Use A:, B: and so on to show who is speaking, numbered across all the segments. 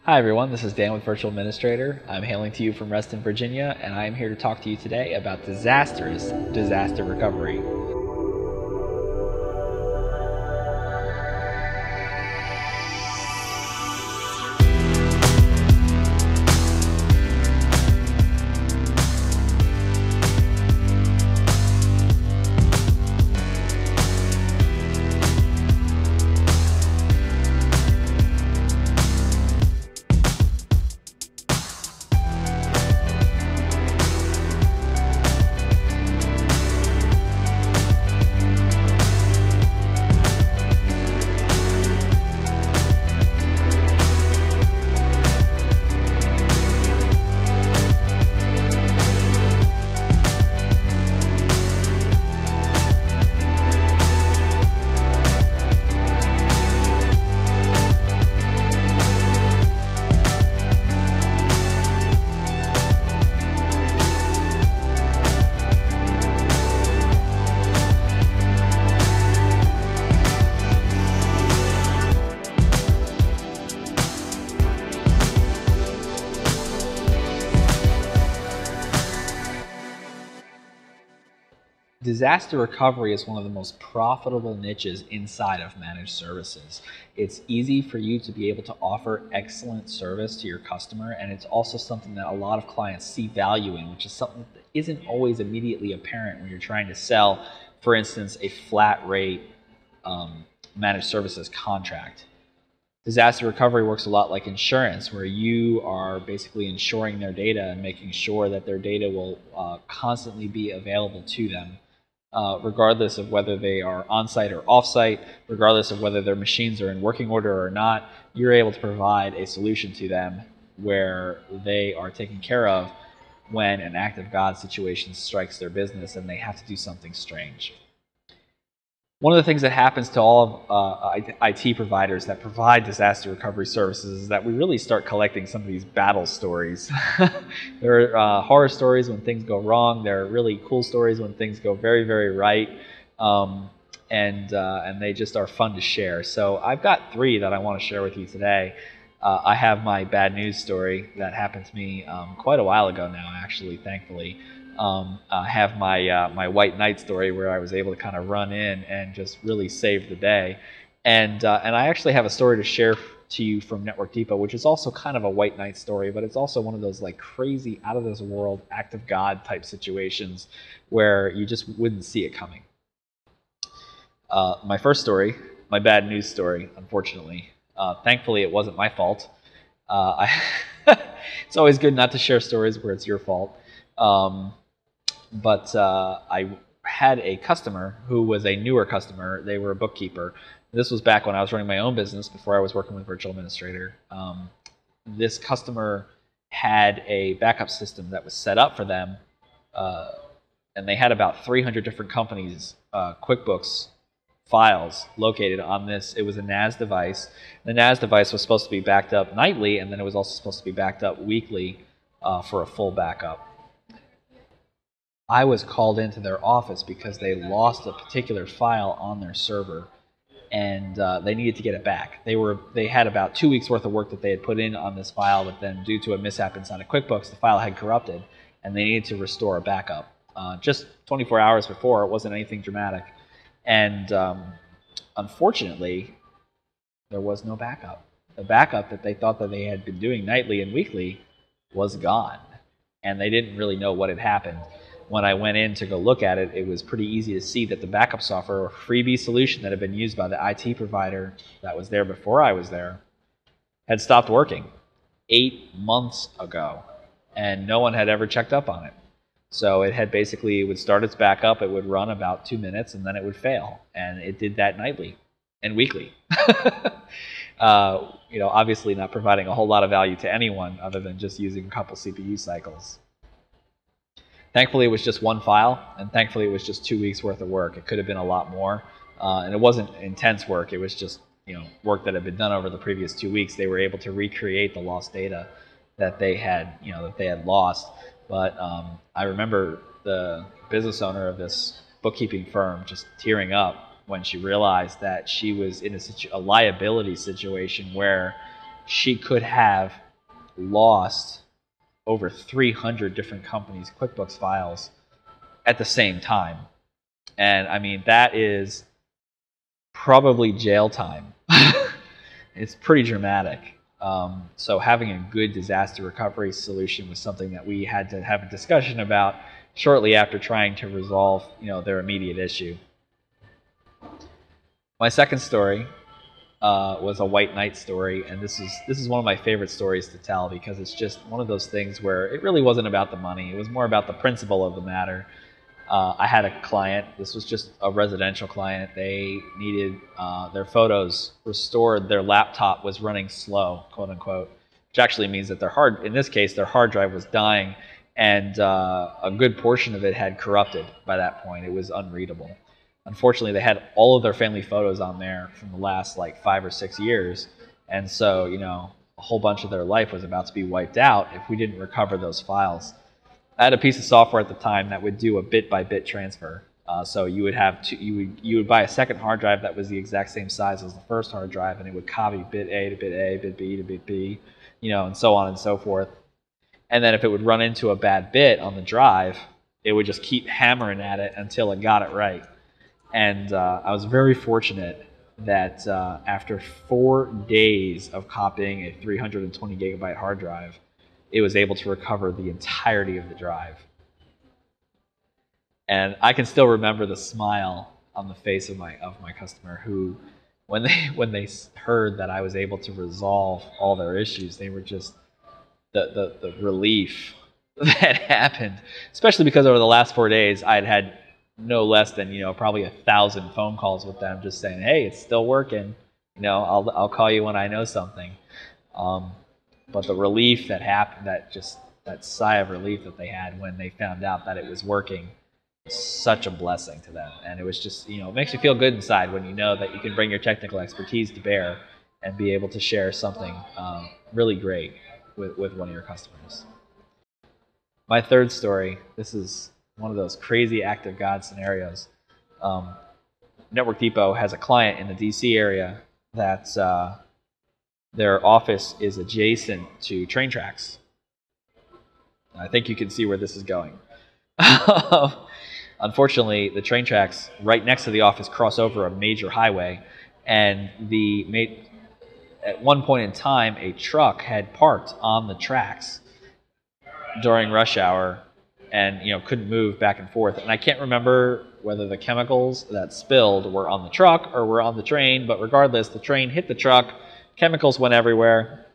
A: Hi everyone, this is Dan with Virtual Administrator. I'm hailing to you from Reston, Virginia, and I am here to talk to you today about disastrous disaster recovery. Disaster recovery is one of the most profitable niches inside of managed services. It's easy for you to be able to offer excellent service to your customer, and it's also something that a lot of clients see value in, which is something that isn't always immediately apparent when you're trying to sell, for instance, a flat rate managed services contract. Disaster recovery works a lot like insurance, where you are basically insuring their data and making sure that their data will constantly be available to them. Regardless of whether they are on-site or off-site, regardless of whether their machines are in working order or not, you're able to provide a solution to them where they are taken care of when an act of God situation strikes their business and they have to do something strange. One of the things that happens to all of IT providers that provide disaster recovery services is that we really start collecting some of these battle stories. There are horror stories when things go wrong. There are really cool stories when things go very, very right. And they just are fun to share. So I've got three that I want to share with you today. I have my bad news story that happened to me quite a while ago now, actually, thankfully. I have my white knight story where I was able to kind of run in and just really save the day, and I actually have a story to share to you from Network Depot, which is also kind of a white knight story, but it's also one of those like crazy out of this world act of God type situations where you just wouldn't see it coming. My first story, my bad news story, unfortunately. Thankfully, it wasn't my fault. It's always good not to share stories where it's your fault. But I had a customer who was a newer customer. They were a bookkeeper. This was back when I was running my own business before I was working with Virtual Administrator. This customer had a backup system that was set up for them, and they had about 300 different companies' QuickBooks files located on this. It was a NAS device. The NAS device was supposed to be backed up nightly, and then it was also supposed to be backed up weekly for a full backup. I was called into their office because they lost a particular file on their server, and they needed to get it back. They had about 2 weeks worth of work that they had put in on this file, but then due to a mishap inside of QuickBooks, the file had corrupted, and they needed to restore a backup. Just 24 hours before, it wasn't anything dramatic, and unfortunately, there was no backup. The backup that they thought that they had been doing nightly and weekly was gone, and they didn't really know what had happened. When I went in to go look at it, it was pretty easy to see that the backup software, a freebie solution that had been used by the IT provider that was there before I was there, had stopped working 8 months ago, and no one had ever checked up on it. So it would start its backup, it would run about 2 minutes, and then it would fail. And it did that nightly and weekly. Obviously not providing a whole lot of value to anyone other than just using a couple CPU cycles. Thankfully, it was just one file, and thankfully, it was just 2 weeks worth of work. It could have been a lot more, and it wasn't intense work. It was just work that had been done over the previous 2 weeks. They were able to recreate the lost data that they had lost. But I remember the business owner of this bookkeeping firm just tearing up when she realized that she was in a liability situation where she could have lost over 300 different companies' QuickBooks files at the same time. And I mean, that is probably jail time. It's pretty dramatic. So having a good disaster recovery solution was something that we had to have a discussion about shortly after trying to resolve, their immediate issue. My second story was a white knight story, and this is one of my favorite stories to tell because it's just one of those things where it really wasn't about the money. It was more about the principle of the matter. I had a client. This was just a residential client. They needed their photos restored. Their laptop was running slow, quote unquote, which actually means that in this case, their hard drive was dying, and a good portion of it had corrupted by that point. It was unreadable. Unfortunately, they had all of their family photos on there from the last like 5 or 6 years, and so a whole bunch of their life was about to be wiped out if we didn't recover those files. I had a piece of software at the time that would do a bit-by-bit transfer. So you would have you would buy a second hard drive that was the exact same size as the first hard drive, and it would copy bit A to bit A, bit B to bit B, and so on and so forth. And then if it would run into a bad bit on the drive, it would just keep hammering at it until it got it right. And I was very fortunate that after 4 days of copying a 320 gigabyte hard drive, it was able to recover the entirety of the drive. And I can still remember the smile on the face of my customer who, when they heard that I was able to resolve all their issues, they were just the relief that happened, especially because over the last 4 days I'd had no less than probably 1,000 phone calls with them just saying, hey, it's still working, I'll call you when I know something. But the relief that happened, that sigh of relief that they had when they found out that it was working, was such a blessing to them. And it was just, it makes you feel good inside when you know that you can bring your technical expertise to bear and be able to share something really great with one of your customers. My third story, this is one of those crazy act of God scenarios. Network Depot has a client in the DC area that their office is adjacent to train tracks. I think you can see where this is going. Unfortunately, the train tracks right next to the office cross over a major highway, and at one point in time, a truck had parked on the tracks during rush hour and couldn't move back and forth. And I can't remember whether the chemicals that spilled were on the truck or were on the train, but regardless, the train hit the truck, chemicals went everywhere.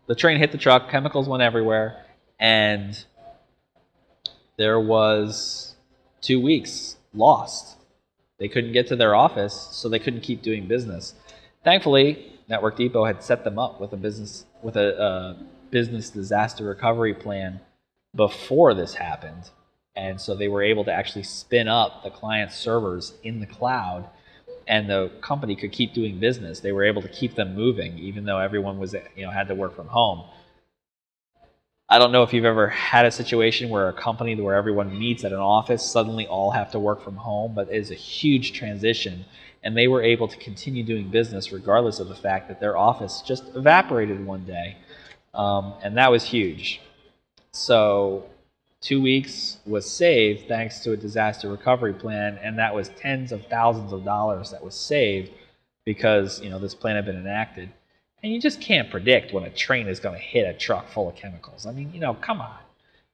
A: The train hit the truck, chemicals went everywhere, and there was 2 weeks lost. They couldn't get to their office, so they couldn't keep doing business. Thankfully, Network Depot had set them up with a business disaster recovery plan before this happened, and so they were able to actually spin up the client's servers in the cloud, and the company could keep doing business. They were able to keep them moving, even though everyone was had to work from home. I don't know if you've ever had a situation where a company where everyone meets at an office suddenly all have to work from home, but it is a huge transition, and they were able to continue doing business regardless of the fact that their office just evaporated one day, and that was huge. So 2 weeks was saved thanks to a disaster recovery plan, and that was tens of thousands of dollars that was saved because this plan had been enacted. And you just can't predict when a train is going to hit a truck full of chemicals. I mean, come on.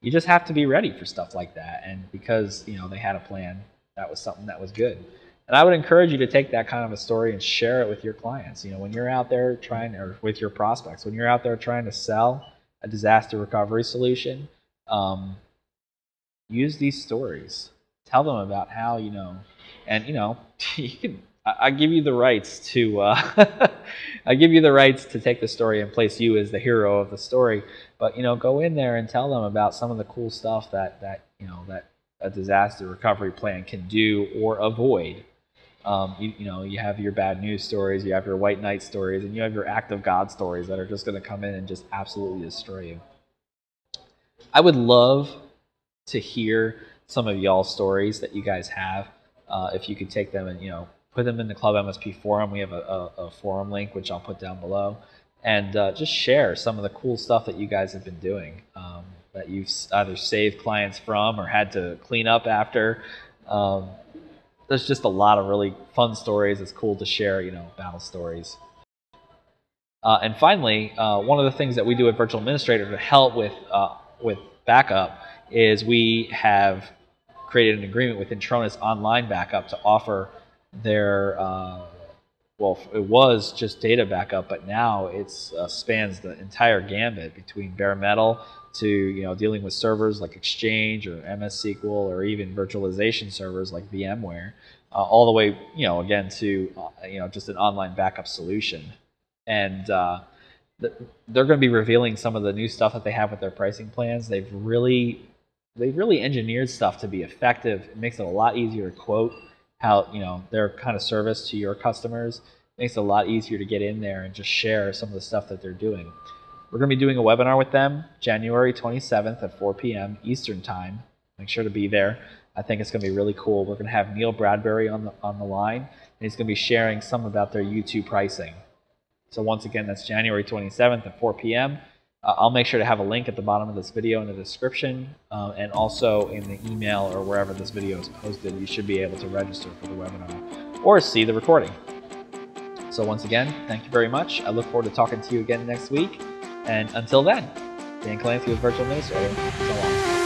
A: You just have to be ready for stuff like that. And because they had a plan, that was something that was good. And I would encourage you to take that kind of a story and share it with your clients. When you're out there or with your prospects, when you're out there trying to sell a disaster recovery solution, use these stories. Tell them about how and you can. I give you the rights to. I give you the rights to take the story and place you as the hero of the story. But go in there and tell them about some of the cool stuff that a disaster recovery plan can do or avoid. You have your bad news stories, you have your white knight stories, and you have your act of God stories that are just going to come in and just absolutely destroy you. I would love to hear some of y'all's stories that you guys have. If you could take them and put them in the Club MSP forum. We have a forum link, which I'll put down below. And just share some of the cool stuff that you guys have been doing, that you've either saved clients from or had to clean up after. There's just a lot of really fun stories. It's cool to share, battle stories. And finally, one of the things that we do at Virtual Administrator to help with backup is we have created an agreement with Intronis Online Backup to offer their, well, it was just data backup, but now it spans the entire gambit between bare metal to dealing with servers like Exchange or MS SQL or even virtualization servers like VMware, all the way again to just an online backup solution. And they're going to be revealing some of the new stuff that they have with their pricing plans. They've really engineered stuff to be effective. It makes it a lot easier to quote how their kind of service to your customers. It makes it a lot easier to get in there and just share some of the stuff that they're doing. We're going to be doing a webinar with them January 27th at 4 p.m. Eastern Time. Make sure to be there. I think it's going to be really cool. We're going to have Neil Bradbury on the line, and he's going to be sharing some about their U2 pricing. So once again, that's January 27th at 4 p.m. I'll make sure to have a link at the bottom of this video in the description, and also in the email or wherever this video is posted. You should be able to register for the webinar or see the recording. So once again, thank you very much. I look forward to talking to you again next week. And until then, Dan Clancy with Virtual Administrator. So long.